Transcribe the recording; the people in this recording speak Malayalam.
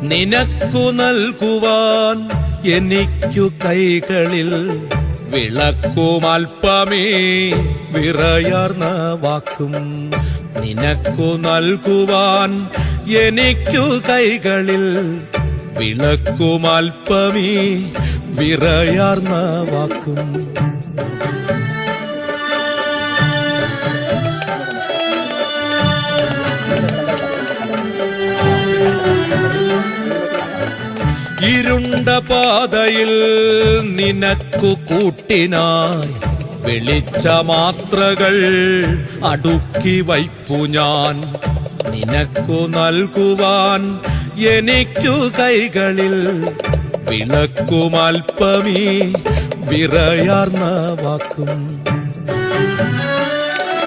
നിനക്കു നൽകുവാൻ എനിക്കു കൈകളിൽ വിളക്കുമൽപ്പമേ വിറയാർന്ന വാക്കും. നിനക്കു നൽകുവാൻ എനിക്കു കൈകളിൽ വിളക്കുമൽപ്പമേ വിറയാർന്ന വാക്കും. ഇരുണ്ട പാതയിൽ നിനക്കു കൂട്ടിനായി വെളിച്ച മാത്രകൾ അടുക്കി വയ്പ്പു ഞാൻ. നിനക്കു നൽകുവാൻ എനിക്കു കൈകളിൽ വിളക്കുമൽപ്പമേ വിറയാർന്ന വാക്കും.